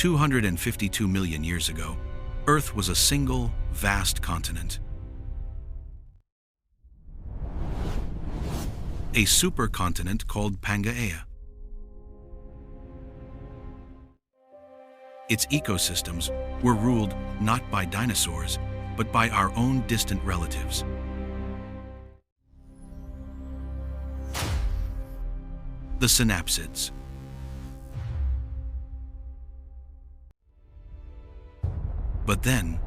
252 million years ago, Earth was a single, vast continent. A supercontinent called Pangaea. Its ecosystems were ruled not by dinosaurs, but by our own distant relatives. The synapsids. But then,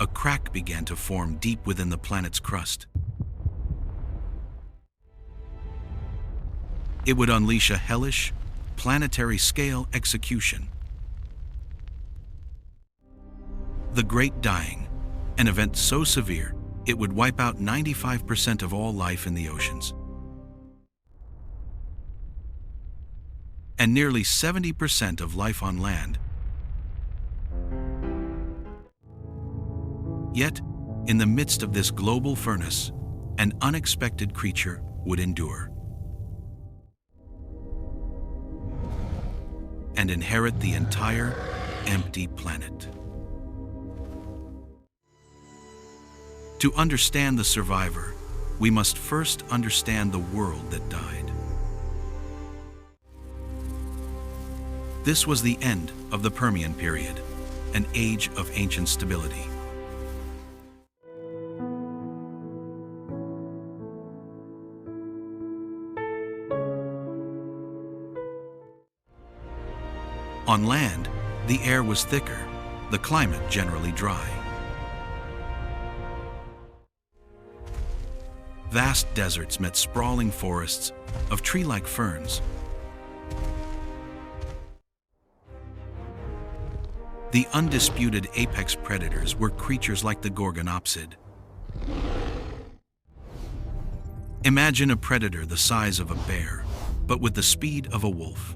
a crack began to form deep within the planet's crust. It would unleash a hellish, planetary-scale execution. The Great Dying, an event so severe it would wipe out 95% of all life in the oceans. And nearly 70% of life on land. Yet, in the midst of this global furnace, an unexpected creature would endure and inherit the entire empty planet. To understand the survivor, we must first understand the world that died. This was the end of the Permian period, an age of ancient stability. On land, the air was thicker, the climate generally dry. Vast deserts met sprawling forests of tree-like ferns. The undisputed apex predators were creatures like the gorgonopsid. Imagine a predator the size of a bear, but with the speed of a wolf.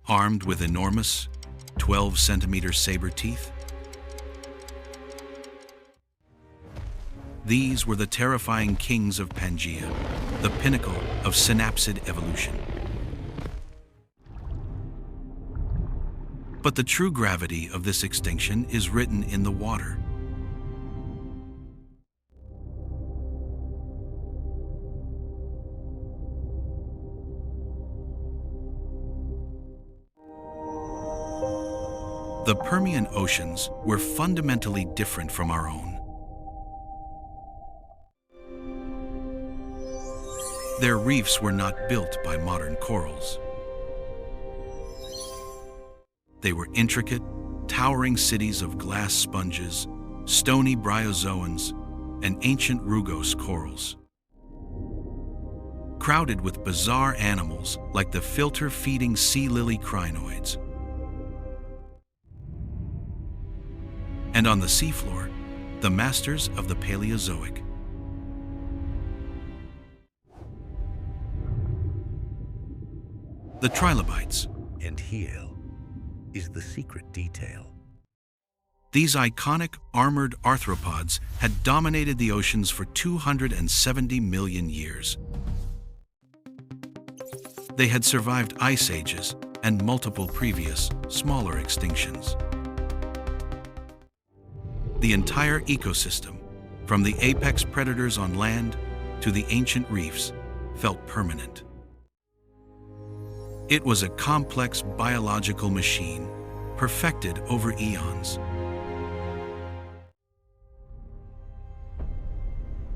Armed with enormous, 12-centimeter saber teeth. These were the terrifying kings of Pangaea, the pinnacle of synapsid evolution. But the true gravity of this extinction is written in the water. The Permian oceans were fundamentally different from our own. Their reefs were not built by modern corals. They were intricate, towering cities of glass sponges, stony bryozoans, and ancient rugose corals. Crowded with bizarre animals like the filter-feeding sea lily crinoids. And on the seafloor, the masters of the Paleozoic. The trilobites. And here is the secret detail. These iconic armored arthropods had dominated the oceans for 270 million years. They had survived ice ages and multiple previous, smaller extinctions. The entire ecosystem, from the apex predators on land to the ancient reefs, felt permanent. It was a complex biological machine, perfected over eons.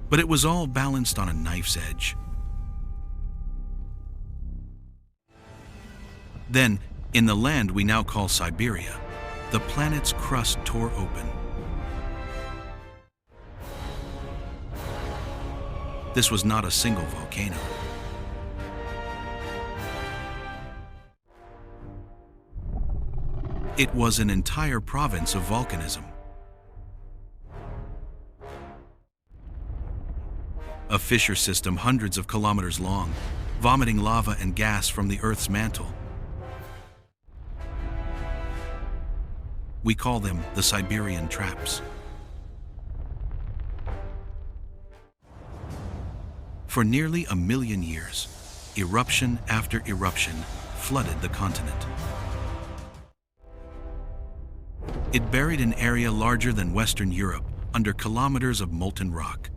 But it was all balanced on a knife's edge. Then, in the land we now call Siberia, the planet's crust tore open. This was not a single volcano. It was an entire province of volcanism. A fissure system hundreds of kilometers long, vomiting lava and gas from the Earth's mantle. We call them the Siberian Traps. For nearly 1 million years, eruption after eruption flooded the continent. It buried an area larger than Western Europe under kilometers of molten rock.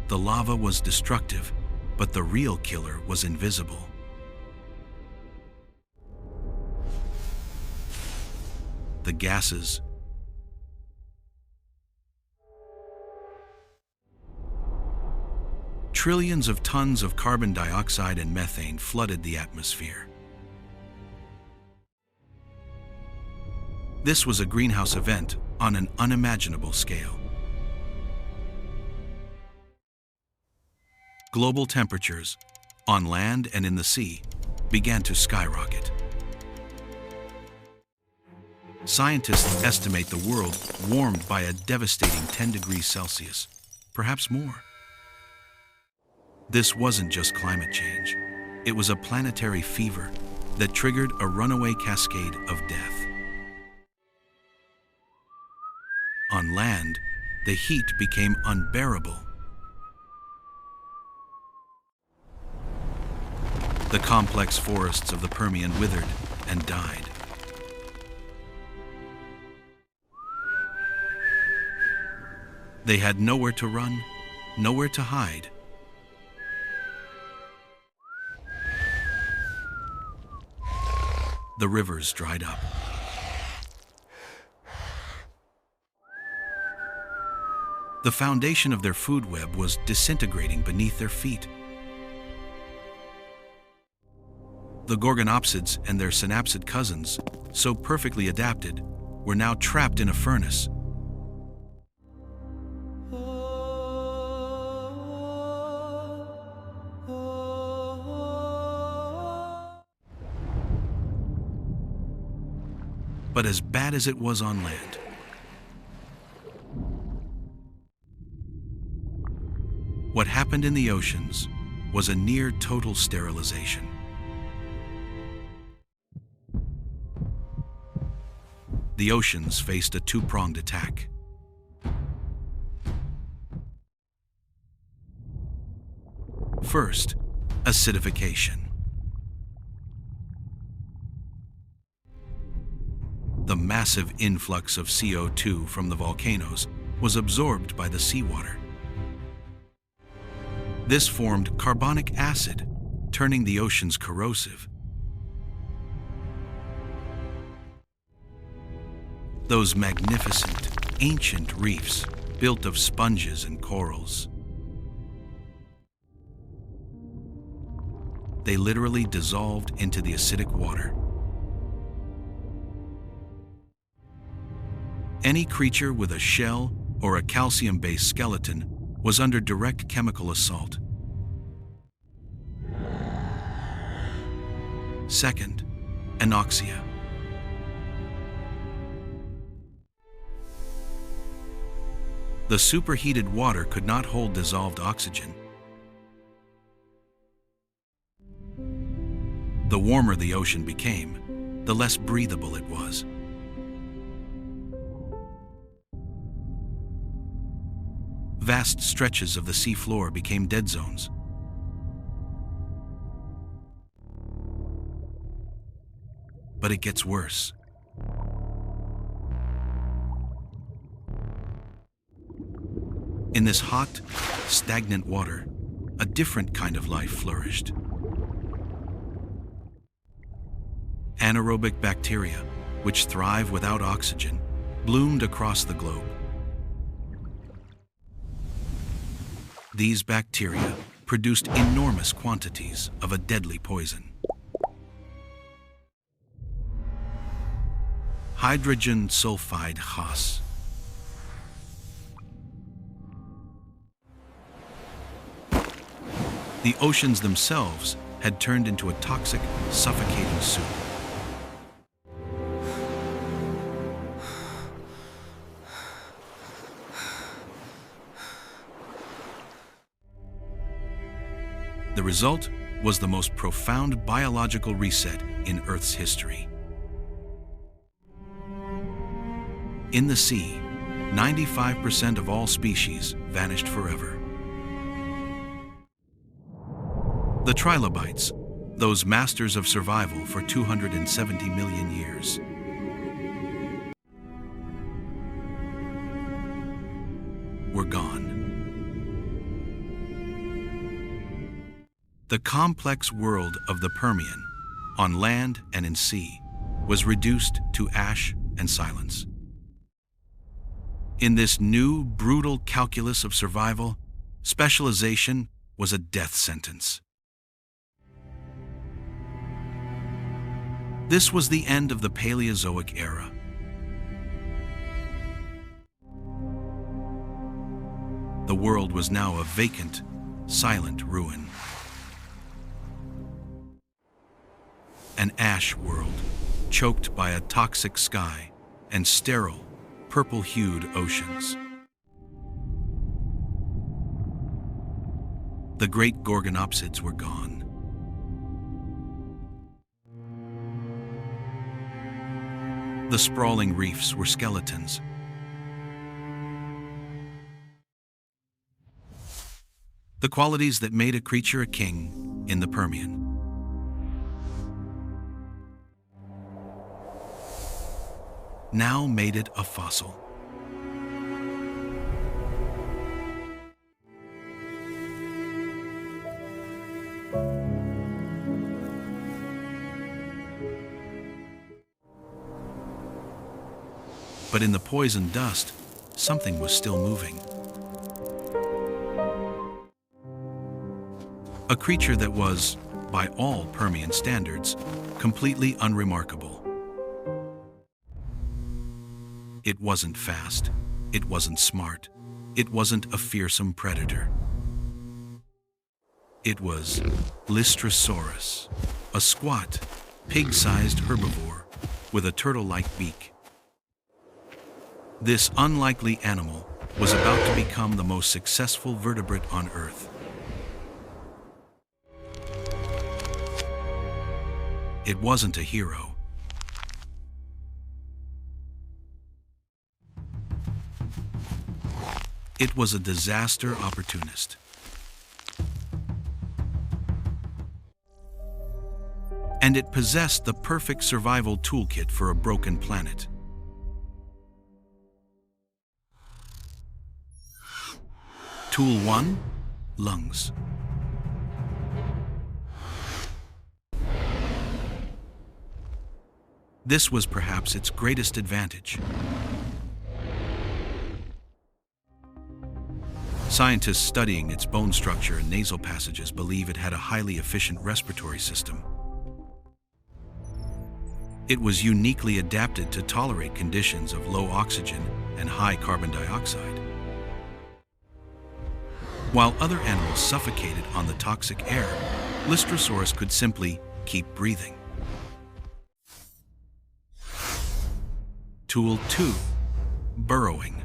The lava was destructive, but the real killer was invisible. The gases. Trillions of tons of carbon dioxide and methane flooded the atmosphere. This was a greenhouse event on an unimaginable scale. Global temperatures, on land and in the sea, began to skyrocket. Scientists estimate the world warmed by a devastating 10 degrees Celsius, perhaps more. This wasn't just climate change. It was a planetary fever that triggered a runaway cascade of death. On land, the heat became unbearable. The complex forests of the Permian withered and died. They had nowhere to run, nowhere to hide. The rivers dried up. The foundation of their food web was disintegrating beneath their feet. The gorgonopsids and their synapsid cousins, so perfectly adapted, were now trapped in a furnace. But as bad as it was on land, what happened in the oceans was a near total sterilization. The oceans faced a two-pronged attack. First, acidification. The massive influx of CO2 from the volcanoes was absorbed by the seawater. This formed carbonic acid, turning the oceans corrosive. Those magnificent, ancient reefs built of sponges and corals. They literally dissolved into the acidic water. Any creature with a shell or a calcium-based skeleton was under direct chemical assault. Second, anoxia. The superheated water could not hold dissolved oxygen. The warmer the ocean became, the less breathable it was. Vast stretches of the seafloor became dead zones. But it gets worse. In this hot, stagnant water, a different kind of life flourished. Anaerobic bacteria, which thrive without oxygen, bloomed across the globe. These bacteria produced enormous quantities of a deadly poison. Hydrogen sulfide gas. The oceans themselves had turned into a toxic, suffocating soup. The result was the most profound biological reset in Earth's history. In the sea, 95% of all species vanished forever. The trilobites, those masters of survival for 270 million years. Were gone. The complex world of the Permian, on land and in sea, was reduced to ash and silence. In this new, brutal calculus of survival, specialization was a death sentence. This was the end of the Paleozoic era. The world was now a vacant, silent ruin. An ash world, choked by a toxic sky and sterile, purple-hued oceans. The great gorgonopsids were gone. The sprawling reefs were skeletons. The qualities that made a creature a king in the Permian. Now made it a fossil. But in the poison dust, something was still moving. A creature that was, by all Permian standards, completely unremarkable. It wasn't fast, it wasn't smart, it wasn't a fearsome predator. It was Lystrosaurus, a squat, pig-sized herbivore with a turtle-like beak. This unlikely animal was about to become the most successful vertebrate on Earth. It wasn't a hero. It was a disaster opportunist. And it possessed the perfect survival toolkit for a broken planet. Tool 1, lungs. This was perhaps its greatest advantage. Scientists studying its bone structure and nasal passages believe it had a highly efficient respiratory system. It was uniquely adapted to tolerate conditions of low oxygen and high carbon dioxide. While other animals suffocated on the toxic air, Lystrosaurus could simply keep breathing. Tool 2, burrowing.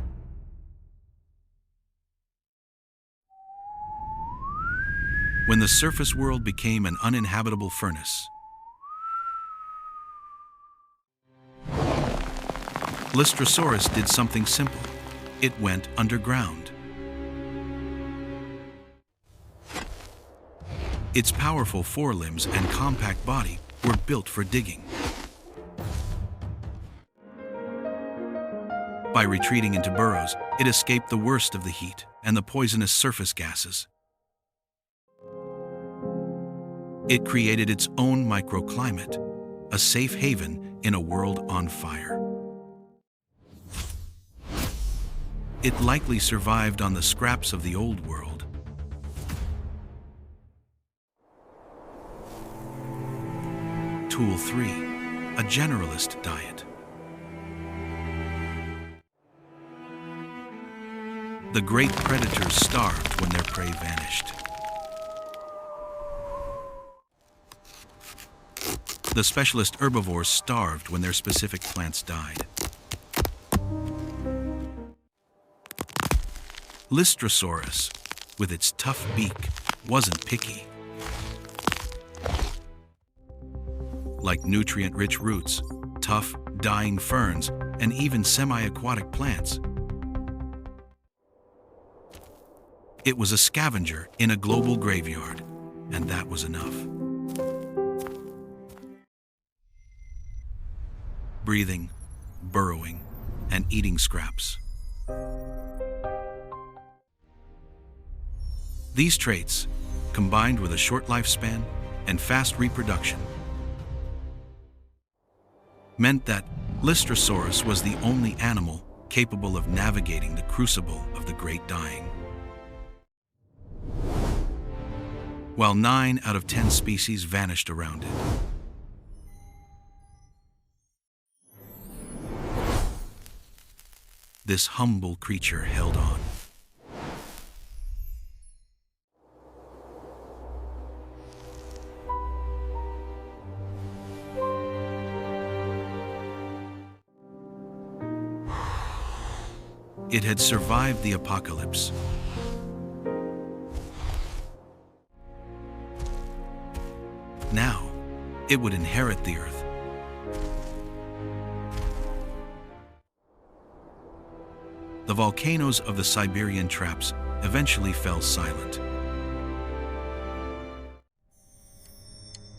When the surface world became an uninhabitable furnace, Lystrosaurus did something simple. It went underground. Its powerful forelimbs and compact body were built for digging. By retreating into burrows, it escaped the worst of the heat and the poisonous surface gases. It created its own microclimate, a safe haven in a world on fire. It likely survived on the scraps of the old world. Tool 3, a generalist diet. The great predators starved when their prey vanished. The specialist herbivores starved when their specific plants died. Lystrosaurus, with its tough beak, wasn't picky. Like nutrient-rich roots, tough, dying ferns, and even semi-aquatic plants. It was a scavenger in a global graveyard, and that was enough. Breathing, burrowing, and eating scraps. These traits, combined with a short lifespan and fast reproduction, meant that Lystrosaurus was the only animal capable of navigating the crucible of the Great Dying. While 9 out of 10 species vanished around it. This humble creature held on. It had survived the apocalypse. Now, it would inherit the earth. The volcanoes of the Siberian Traps eventually fell silent.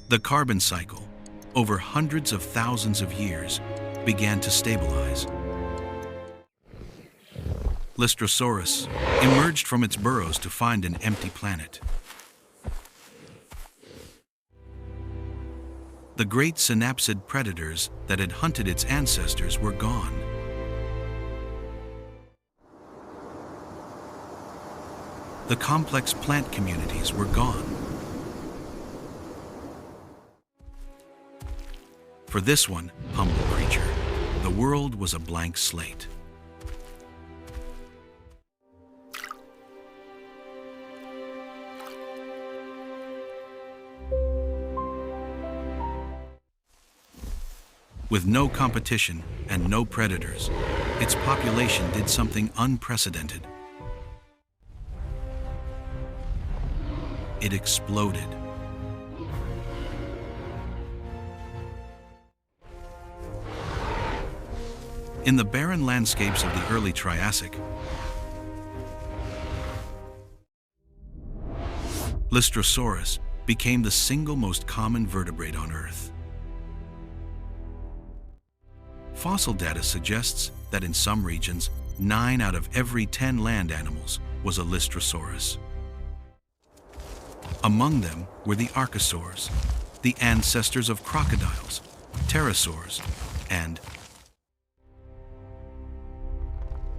The carbon cycle, over hundreds of thousands of years, began to stabilize. Lystrosaurus emerged from its burrows to find an empty planet. The great synapsid predators that had hunted its ancestors were gone. The complex plant communities were gone. For this one humble creature, the world was a blank slate. With no competition and no predators, its population did something unprecedented. It exploded. In the barren landscapes of the early Triassic, Lystrosaurus became the single most common vertebrate on Earth. Fossil data suggests that in some regions, 9 out of every 10 land animals was a Lystrosaurus. Among them were the archosaurs, the ancestors of crocodiles, pterosaurs, and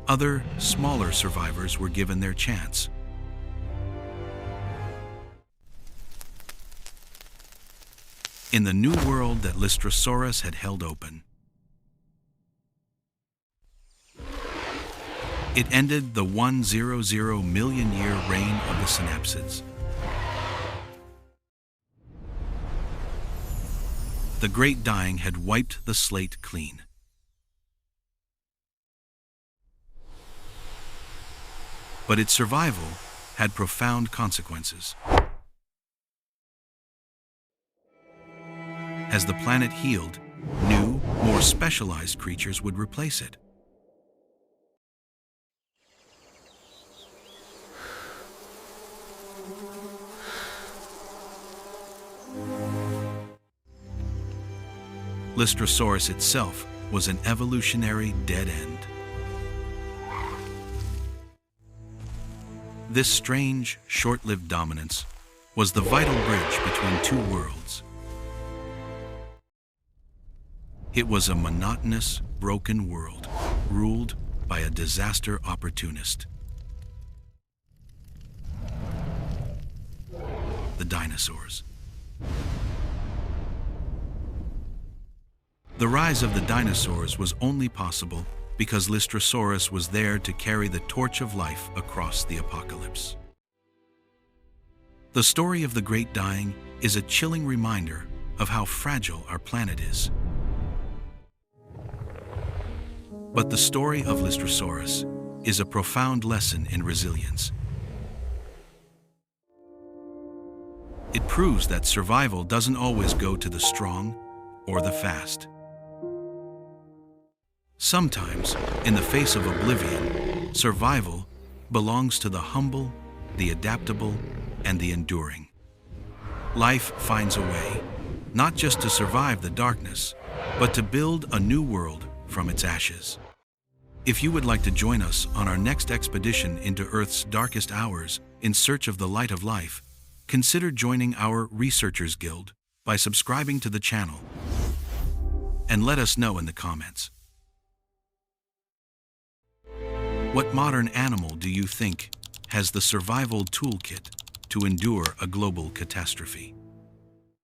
other, smaller survivors were given their chance. In the new world that Lystrosaurus had held open, it ended the 100 million year reign of the synapsids. The Great Dying had wiped the slate clean. But its survival had profound consequences. As the planet healed, new, more specialized creatures would replace it. Lystrosaurus itself was an evolutionary dead end. This strange, short-lived dominance was the vital bridge between two worlds. It was a monotonous, broken world, ruled by a disaster opportunist. The dinosaurs. The rise of the dinosaurs was only possible because Lystrosaurus was there to carry the torch of life across the apocalypse. The story of the Great Dying is a chilling reminder of how fragile our planet is. But the story of Lystrosaurus is a profound lesson in resilience. It proves that survival doesn't always go to the strong or the fast. Sometimes, in the face of oblivion, survival belongs to the humble, the adaptable, and the enduring. Life finds a way, not just to survive the darkness, but to build a new world from its ashes. If you would like to join us on our next expedition into Earth's darkest hours in search of the light of life, consider joining our Researchers Guild by subscribing to the channel, and let us know in the comments. What modern animal do you think has the survival toolkit to endure a global catastrophe?